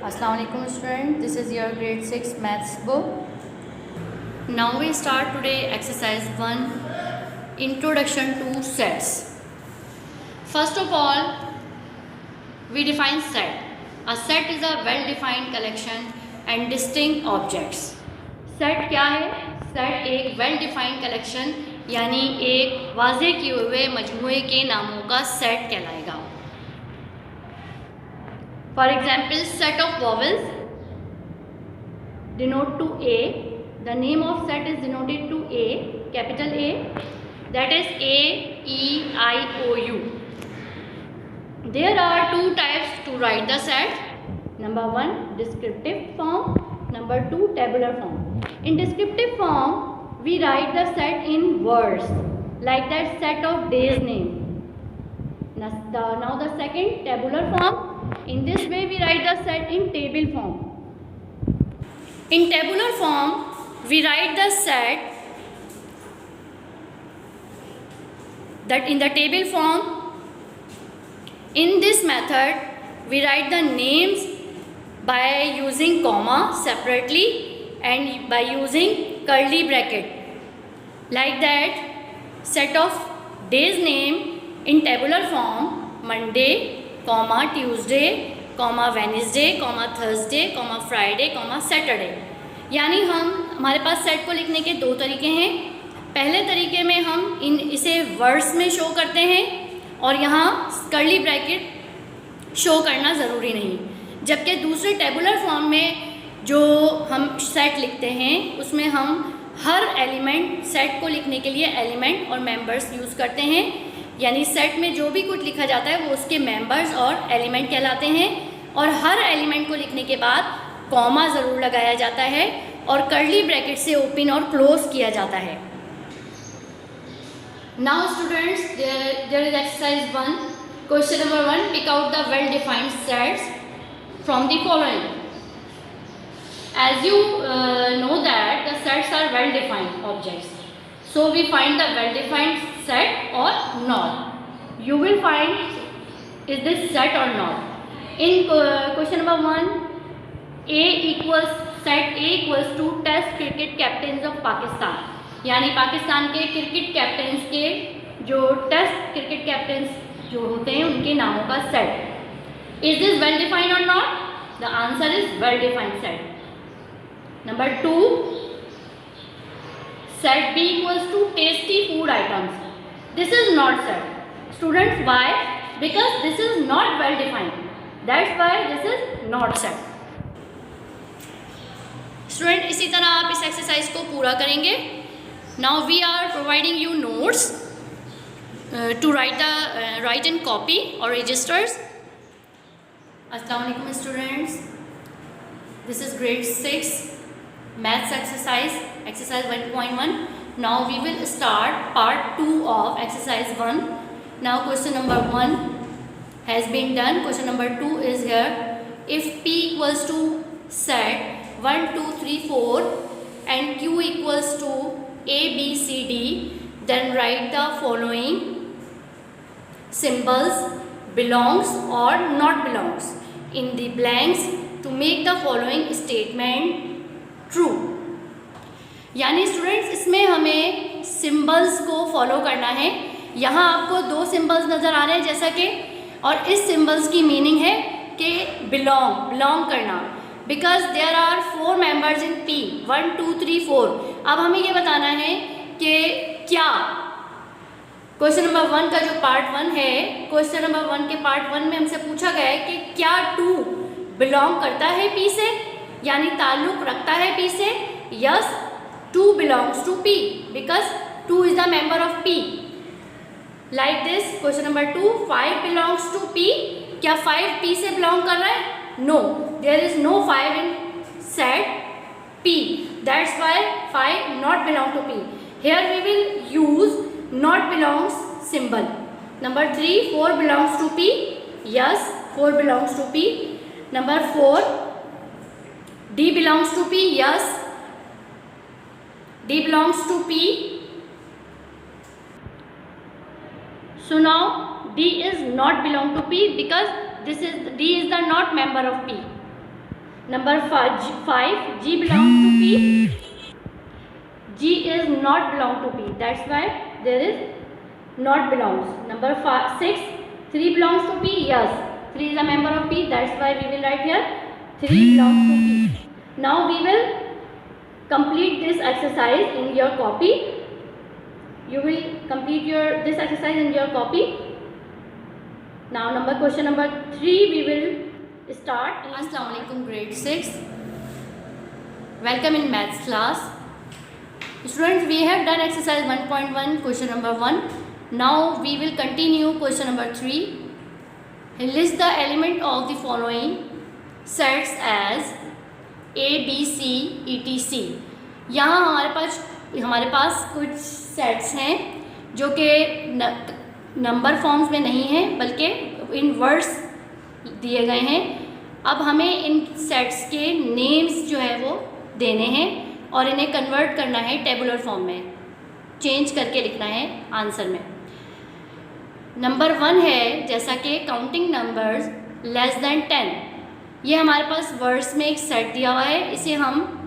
Assalamu alaikum student, this is your grade 6 maths book. Now we start today exercise 1, introduction to sets. First of all, we define set. A set is a well defined collection and distinct objects. Set क्या है? Set एक well defined collection यानी एक वाज़े किए हुए मजमूए के नामों का सेट कहलाएगा. For example, set of vowels denote to A. The name of set is denoted to A, capital A, that is A, E, I, O, U. There are two types to write the set. Number 1, descriptive form. Number 2, tabular form. In descriptive form, we write the set in words, like that set of days name. Now the second, tabular form. In this way we write the set in table form. In tabular form we write the set that in the table form. In this method we write the names by using comma separately and by using curly bracket. Like that, set of days name in tabular form Monday, comma Tuesday, comma Wednesday, comma Thursday, comma Friday, comma Saturday. यानी हमारे पास set को लिखने के दो तरीके हैं. पहले तरीके में हम इसे वर्ड्स में शो करते हैं और यहाँ कर्ली ब्रैकेट शो करना ज़रूरी नहीं. जबकि दूसरे टेबुलर फॉर्म में जो हम सेट लिखते हैं उसमें हम हर एलिमेंट, सेट को लिखने के लिए एलिमेंट और मेंबर्स यूज़ करते हैं. यानी सेट में जो भी कुछ लिखा जाता है वो उसके मेंबर्स और एलिमेंट कहलाते हैं. और हर एलिमेंट को लिखने के बाद कॉमा ज़रूर लगाया जाता है और कर्ली ब्रैकेट से ओपन और क्लोज किया जाता है. Now students, there is exercise 1. Question number 1, pick out the well defined sets from the following. As you know that the sets are well defined objects. So we find the well-defined set or not. You will find is this set or not. In question number 1, set A equals to Test cricket captains of Pakistan. यानी पाकिस्तान के cricket captains के जो test cricket captains जो होते हैं उनके नामों का set. Is this well-defined or not? The answer is well-defined set. Number 2, set B equals to tasty food items. This is not set. Students, why? Because this is not well defined. That's why this is not set. Student, इसी तरह आप इस exercise को पूरा करेंगे. Now we are providing you notes to write in copy or registers. Assalamu alaikum students. This is grade 6 maths exercise 1.1. Now we will start part 2 of exercise 1. Now question number 1 has been done. Question number 2 is here. If P equals to set 1 2 3 4 and Q equals to A B C D, then write the following symbols belongs or not belongs in the blanks to make the following statement true. यानी students इसमें हमें symbols को follow करना है. यहाँ आपको दो symbols नज़र आ रहे हैं जैसा कि, और इस सिंबल्स की मीनिंग है कि बिलोंग करना. Because there are 4 members in P 1 2 3 4. अब हमें ये बताना है कि क्या क्वेश्चन नंबर 1 का जो पार्ट 1 है, क्वेश्चन नंबर 1 के पार्ट 1 में हमसे पूछा गया है कि क्या 2 बिलोंग करता है पी से, यानी ताल्लुक रखता है पी से. Yes, 2 belongs to P because 2 is the member of P. Like this question number 2, 5 belongs to P. क्या 5 पी से बिलोंग कर रहा है? No, there is no 5 in set P. That's why 5 not belong to P. Here we will use not belongs symbol. Number 3, 4 belongs to P. Yes, 4 belongs to P. Number 4, D belongs to P. Yes, D belongs to P. So now D is not belong to P because D is the not member of P. Number 5, G belongs to P. G is not belong to P. That's why there is not belongs. Number 6, 3 belongs to P. Yes, 3 is a member of P. That's why we will write here 3 belongs to P. Now we will complete this exercise in your copy. You will complete this exercise in your copy. Now question number 3 we will start. Assalamu alaikum grade 6. Welcome in maths class. Students, we have done exercise 1.1 question number 1. Now we will continue question number 3. List the element of the following sets as A, B, C, etc. यहाँ हमारे पास कुछ sets हैं जो कि number forms में नहीं हैं बल्कि इन वर्ड्स दिए गए हैं। अब हमें इन सेट्स के नेम्स जो है वो देने हैं और इन्हें कन्वर्ट करना है टेबुलर फॉर्म में, चेंज करके लिखना है आंसर में। नंबर 1 है जैसा कि काउंटिंग नंबर्स लेस देन 10। ये हमारे पास वर्ड्स में एक सेट दिया हुआ है। इसे हम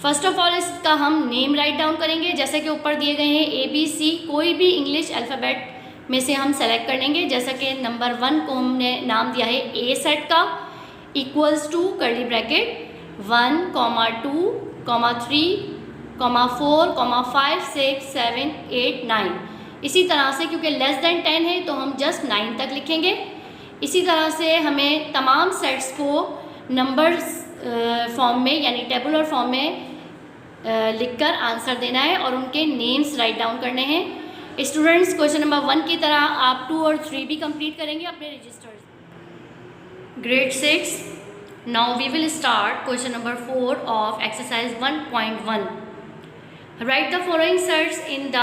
फर्स्ट ऑफ ऑल इसका हम नेम राइट डाउन करेंगे जैसा कि ऊपर दिए गए हैं A, B, C। कोई भी इंग्लिश अल्फ़ाबेट में से हम सेलेक्ट कर लेंगे। जैसा कि नंबर 1 को हमने नाम दिया है A सेट का, इक्वल्स टू कर्ली ब्रैकेट 1, 2, 3, 4, 5, 6, 7, 8, 9। इसी तरह से क्योंकि लेस देन 10 है तो हम जस्ट 9 तक लिखेंगे। इसी तरह से हमें तमाम सेट्स को नंबर्स फॉर्म में यानी टेबुलर फॉर्म में लिखकर आंसर देना है और उनके नेम्स राइट डाउन करने हैं। स्टूडेंट्स, क्वेश्चन नंबर 1 की तरह आप 2 और 3 भी कंप्लीट करेंगे अपने registers. Grade 6, now we will start question number 4 of exercise 1.1। Write the following sets in the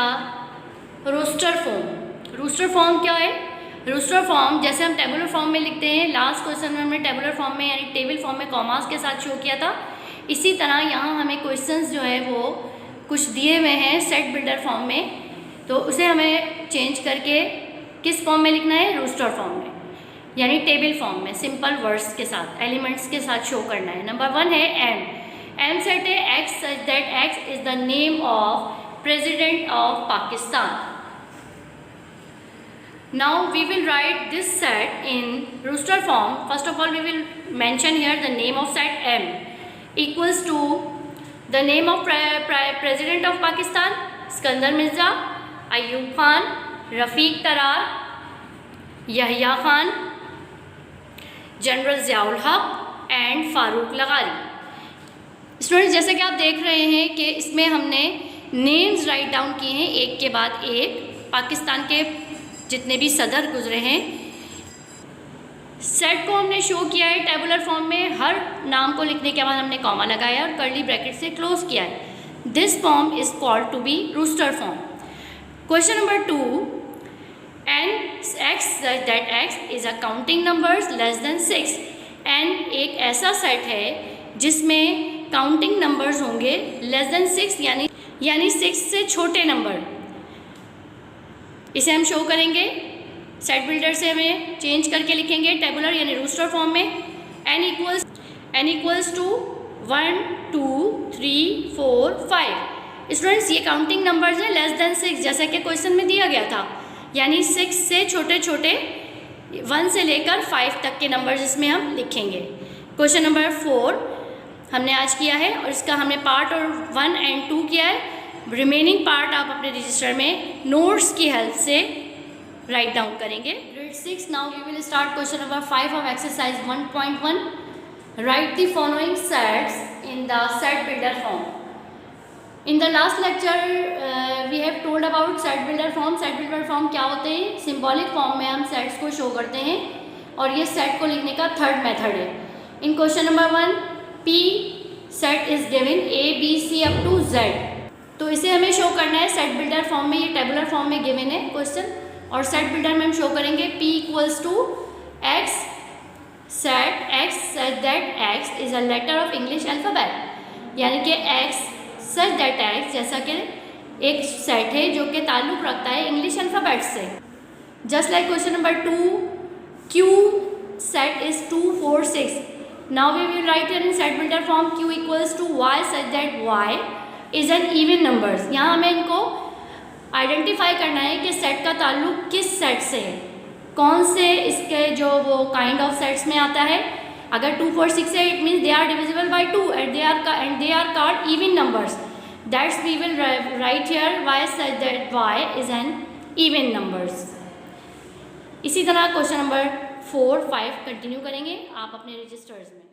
roster form. Roster form क्या है? रोस्टर फॉर्म जैसे हम टेबुलर फॉर्म में लिखते हैं, लास्ट क्वेश्चन में हमने टेबुलर फॉर्म में यानी टेबल फॉर्म में कॉमास के साथ शो किया था। इसी तरह यहाँ हमें क्वेश्चंस जो है वो कुछ दिए हुए हैं सेट बिल्डर फॉर्म में, तो उसे हमें चेंज करके किस फॉर्म में लिखना है? रोस्टर फॉर्म में यानी टेबल फॉर्म में सिंपल वर्ड्स के साथ, एलिमेंट्स के साथ शो करना है। नंबर 1 है एम सेट है x such that x is the name of president of Pakistan. Now we will write this set in roster form. First of all we will mention here the name of set M equals to the name of President of Pakistan, Iskandar Mirza, Ayub Khan, Rafiq Tarar, Yahya Khan, General Ziaul Haq and Farooq Laghari। Students, जैसे कि आप देख रहे हैं कि इसमें हमने names write down किए हैं एक के बाद एक, पाकिस्तान के जितने भी सदर गुजरे हैं। सेट को हमने शो किया है टेबुलर फॉर्म में, हर नाम को लिखने के बाद हमने कॉमा लगाया और कर्ली ब्रैकेट से क्लोज किया है। This form is called to be roster form. Question number 2, N X such that X is a counting numbers less than 6। N एक ऐसा सेट है जिसमें काउंटिंग नंबर्स होंगे लेस देन 6 यानी 6 से छोटे नंबर। इसे हम शो करेंगे सेट बिल्डर से, हमें चेंज करके लिखेंगे टेबुलर यानी रोस्टर फॉर्म में। n equals to 1, 2, 3, 4, 5। स्टूडेंट्स, ये काउंटिंग नंबर्स हैं लेस देन 6 जैसा कि क्वेश्चन में दिया गया था, यानी 6 से छोटे छोटे 1 से लेकर 5 तक के नंबर्स इसमें हम लिखेंगे। क्वेश्चन नंबर 4 हमने आज किया है और इसका हमने पार्ट और 1 और 2 किया है। रिमेनिंग पार्ट आप अपने रजिस्टर में नोट्स की हेल्प से राइट डाउन करेंगे। Grade 6, now we will start question number 5 of exercise 1.1। Write the following sets in the set builder form. In the last lecture we have told about set builder form. Set builder form क्या होते हैं? Symbolic form में हम sets को show करते हैं और ये सेट को लिखने का थर्ड मेथड है। In question number 1 P set is given A, B, C up to Z, तो इसे हमें शो करना है सेट बिल्डर फॉर्म में। ये टेबुलर फॉर्म में गिवन है क्वेश्चन और सेट बिल्डर में हम शो करेंगे P equals to X set X such that X is a letter of English alphabet, यानी कि X सच दैट X जैसा कि एक सेट है जो कि ताल्लुक़ रखता है इंग्लिश अल्फ़ाबेट से। Just like question number 2 Q set is 2, 4, 6। Now we will write here in set builder form q equals to y such that y is an even numbers. यहाँ हमें इनको आइडेंटिफाई करना है कि सेट का ताल्लुक किस सेट से है, कौन से इसके जो वो काइंड ऑफ सेट्स में आता है. अगर 2 4 6 है, it means they are divisible by 2 and they are called even numbers. That's we will write here y such that y is an even numbers. इसी तरह क्वेश्चन नंबर 4 5 कंटिन्यू करेंगे आप अपने रजिस्टर्स में.